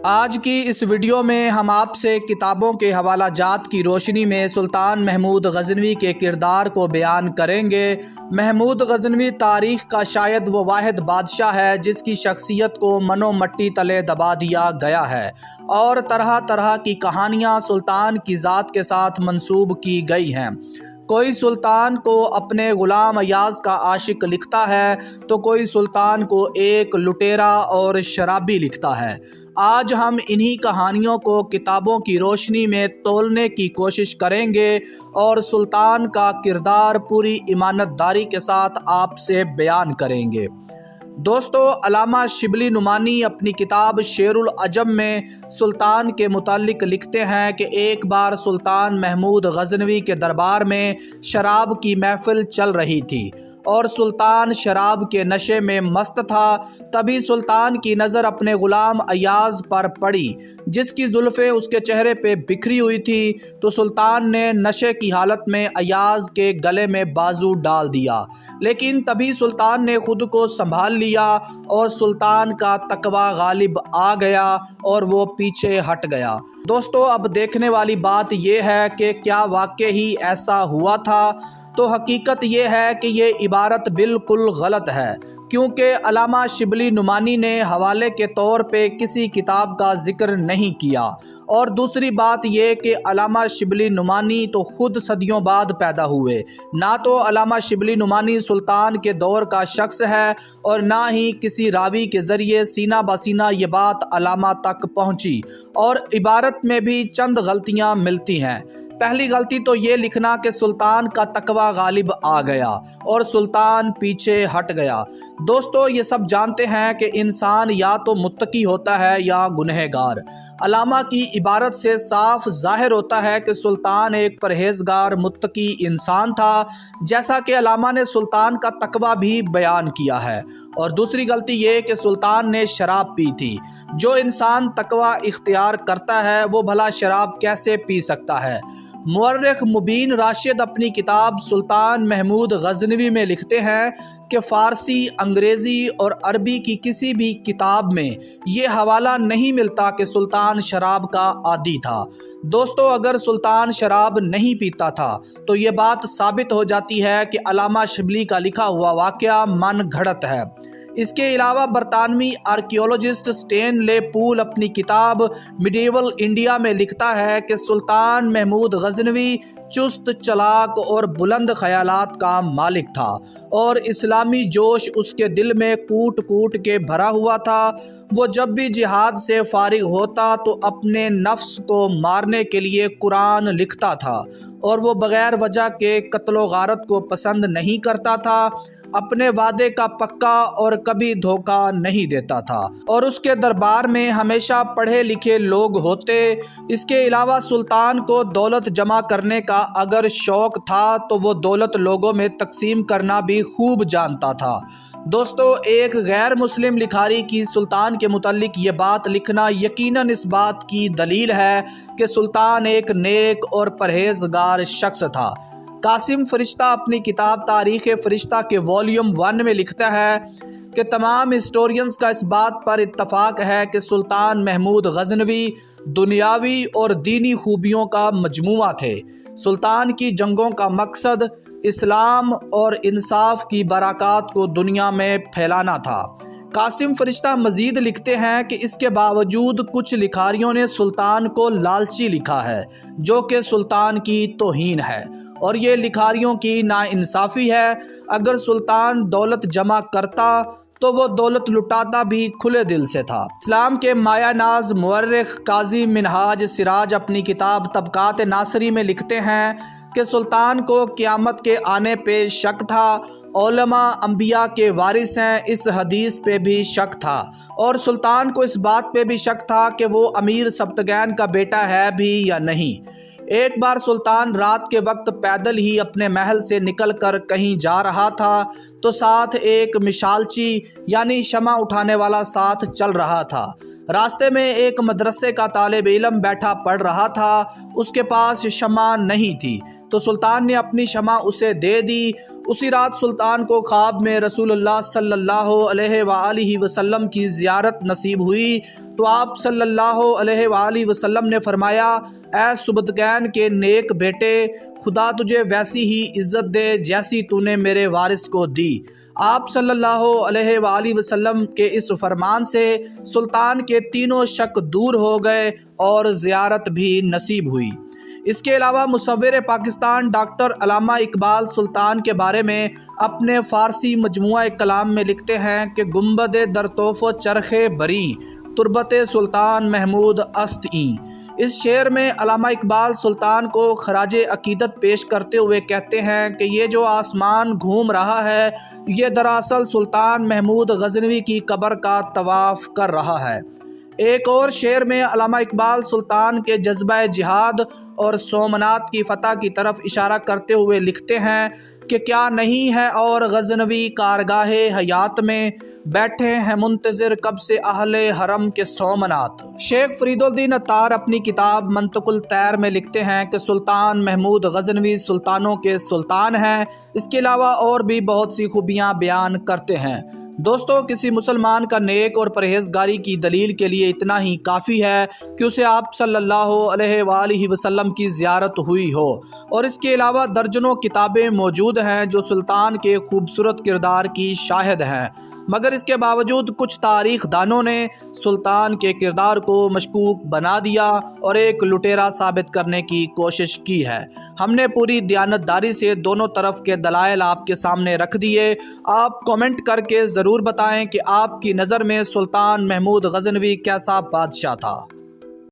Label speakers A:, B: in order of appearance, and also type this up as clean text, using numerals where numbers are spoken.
A: آج کی اس ویڈیو میں ہم آپ سے کتابوں کے حوالہ جات کی روشنی میں سلطان محمود غزنوی کے کردار کو بیان کریں گے۔ محمود غزنوی تاریخ کا شاید وہ واحد بادشاہ ہے جس کی شخصیت کو منو مٹی تلے دبا دیا گیا ہے، اور طرح طرح کی کہانیاں سلطان کی ذات کے ساتھ منسوب کی گئی ہیں۔ کوئی سلطان کو اپنے غلام ایاز کا عاشق لکھتا ہے تو کوئی سلطان کو ایک لٹیرا اور شرابی لکھتا ہے۔ آج ہم انہی کہانیوں کو کتابوں کی روشنی میں تولنے کی کوشش کریں گے اور سلطان کا کردار پوری ایمانداری کے ساتھ آپ سے بیان کریں گے۔ دوستو، علامہ شبلی نعمانی اپنی کتاب شیر العجم میں سلطان کے متعلق لکھتے ہیں کہ ایک بار سلطان محمود غزنوی کے دربار میں شراب کی محفل چل رہی تھی اور سلطان شراب کے نشے میں مست تھا۔ تبھی سلطان کی نظر اپنے غلام ایاز پر پڑی جس کی زلفیں اس کے چہرے پہ بکھری ہوئی تھی، تو سلطان نے نشے کی حالت میں ایاز کے گلے میں بازو ڈال دیا، لیکن تبھی سلطان نے خود کو سنبھال لیا اور سلطان کا تقوی غالب آ گیا اور وہ پیچھے ہٹ گیا۔ دوستو، اب دیکھنے والی بات یہ ہے کہ کیا واقعی ایسا ہوا تھا؟ تو حقیقت یہ ہے کہ یہ عبارت بالکل غلط ہے، کیونکہ علامہ شبلی نعمانی نے حوالے کے طور پہ کسی کتاب کا ذکر نہیں کیا، اور دوسری بات یہ کہ علامہ شبلی نعمانی تو خود صدیوں بعد پیدا ہوئے، نہ تو علامہ شبلی نعمانی سلطان کے دور کا شخص ہے اور نہ ہی کسی راوی کے ذریعے سینہ بہ سینہ یہ بات علامہ تک پہنچی، اور عبارت میں بھی چند غلطیاں ملتی ہیں۔ پہلی غلطی تو یہ لکھنا کہ سلطان کا تقوی غالب آ گیا اور سلطان پیچھے ہٹ گیا۔ دوستو، یہ سب جانتے ہیں کہ انسان یا تو متقی ہوتا ہے یا گنہگار۔ علامہ کی عبارت سے صاف ظاہر ہوتا ہے کہ سلطان ایک پرہیزگار متقی انسان تھا، جیسا کہ علامہ نے سلطان کا تقوی بھی بیان کیا ہے۔ اور دوسری غلطی یہ کہ سلطان نے شراب پی تھی۔ جو انسان تقوی اختیار کرتا ہے وہ بھلا شراب کیسے پی سکتا ہے؟ مورخ مبین راشد اپنی کتاب سلطان محمود غزنوی میں لکھتے ہیں کہ فارسی، انگریزی اور عربی کی کسی بھی کتاب میں یہ حوالہ نہیں ملتا کہ سلطان شراب کا عادی تھا۔ دوستو، اگر سلطان شراب نہیں پیتا تھا تو یہ بات ثابت ہو جاتی ہے کہ علامہ شبلی کا لکھا ہوا واقعہ من گھڑت ہے۔ اس کے علاوہ برطانوی آرکیولوجسٹ سٹینلے پول اپنی کتاب میڈیول انڈیا میں لکھتا ہے کہ سلطان محمود غزنوی چست، چلاک اور بلند خیالات کا مالک تھا، اور اسلامی جوش اس کے دل میں کوٹ کوٹ کے بھرا ہوا تھا۔ وہ جب بھی جہاد سے فارغ ہوتا تو اپنے نفس کو مارنے کے لیے قرآن لکھتا تھا، اور وہ بغیر وجہ کے قتل و غارت کو پسند نہیں کرتا تھا، اپنے وعدے کا پکا اور کبھی دھوکہ نہیں دیتا تھا، اور اس کے دربار میں ہمیشہ پڑھے لکھے لوگ ہوتے۔ اس کے علاوہ سلطان کو دولت جمع کرنے کا اگر شوق تھا تو وہ دولت لوگوں میں تقسیم کرنا بھی خوب جانتا تھا۔ دوستو، ایک غیر مسلم لکھاری کی سلطان کے متعلق یہ بات لکھنا یقیناً اس بات کی دلیل ہے کہ سلطان ایک نیک اور پرہیزگار شخص تھا۔ قاسم فرشتہ اپنی کتاب تاریخ فرشتہ کے والیوم 1 میں لکھتا ہے کہ تمام ہسٹورینز کا اس بات پر اتفاق ہے کہ سلطان محمود غزنوی دنیاوی اور دینی خوبیوں کا مجموعہ تھے۔ سلطان کی جنگوں کا مقصد اسلام اور انصاف کی برکات کو دنیا میں پھیلانا تھا۔ قاسم فرشتہ مزید لکھتے ہیں کہ اس کے باوجود کچھ لکھاریوں نے سلطان کو لالچی لکھا ہے، جو کہ سلطان کی توہین ہے، اور یہ لکھاریوں کی ناانصافی ہے۔ اگر سلطان دولت جمع کرتا تو وہ دولت لٹاتا بھی کھلے دل سے تھا۔ اسلام کے مایہ ناز مورخ قاضی منہاج سراج اپنی کتاب طبقات ناصری میں لکھتے ہیں کہ سلطان کو قیامت کے آنے پہ شک تھا، علماء انبیاء کے وارث ہیں، اس حدیث پہ بھی شک تھا، اور سلطان کو اس بات پہ بھی شک تھا کہ وہ امیر سبتگین کا بیٹا ہے بھی یا نہیں۔ ایک بار سلطان رات کے وقت پیدل ہی اپنے محل سے نکل کر کہیں جا رہا تھا تو ساتھ ایک مشالچی یعنی شمع اٹھانے والا ساتھ چل رہا تھا۔ راستے میں ایک مدرسے کا طالب علم بیٹھا پڑھ رہا تھا، اس کے پاس شمع نہیں تھی، تو سلطان نے اپنی شمع اسے دے دی۔ اسی رات سلطان کو خواب میں رسول اللہ صلی اللہ علیہ وآلہ وسلم کی زیارت نصیب ہوئی تو آپ صلی اللہ علیہ وآلہ وسلم نے فرمایا، اے سبکتگین کے نیک بیٹے، خدا تجھے ویسی ہی عزت دے جیسی تو نے میرے وارث کو دی۔ آپ صلی اللہ علیہ وآلہ وسلم کے اس فرمان سے سلطان کے تینوں شک دور ہو گئے اور زیارت بھی نصیب ہوئی۔ اس کے علاوہ مصور پاکستان ڈاکٹر علامہ اقبال سلطان کے بارے میں اپنے فارسی مجموعہ کلام میں لکھتے ہیں کہ گنبد در طوف و چرخ بری تربت سلطان محمود است این۔ اس شعر میں علامہ اقبال سلطان کو خراج عقیدت پیش کرتے ہوئے کہتے ہیں کہ یہ جو آسمان گھوم رہا ہے یہ دراصل سلطان محمود غزنوی کی قبر کا طواف کر رہا ہے۔ ایک اور شعر میں علامہ اقبال سلطان کے جذبہ جہاد اور سومنات کی فتح کی طرف اشارہ کرتے ہوئے لکھتے ہیں کہ کیا نہیں ہے اور غزنوی کارگاہ حیات میں، بیٹھے ہیں منتظر کب سے اہل حرم کے سومنات۔ شیخ فرید الدین عطار اپنی کتاب منطق الطیر میں لکھتے ہیں کہ سلطان محمود غزنوی سلطانوں کے سلطان ہیں۔ اس کے علاوہ اور بھی بہت سی خوبیاں بیان کرتے ہیں۔ دوستو، کسی مسلمان کا نیک اور پرہیزگاری کی دلیل کے لیے اتنا ہی کافی ہے کہ اسے آپ صلی اللہ علیہ وآلہ وسلم کی زیارت ہوئی ہو، اور اس کے علاوہ درجنوں کتابیں موجود ہیں جو سلطان کے خوبصورت کردار کی شاہد ہیں، مگر اس کے باوجود کچھ تاریخ دانوں نے سلطان کے کردار کو مشکوک بنا دیا اور ایک لٹیرا ثابت کرنے کی کوشش کی ہے۔ ہم نے پوری دیانتداری سے دونوں طرف کے دلائل آپ کے سامنے رکھ دیے۔ آپ کامنٹ کر کے ضرور بتائیں کہ آپ کی نظر میں سلطان محمود غزنوی کیسا بادشاہ تھا۔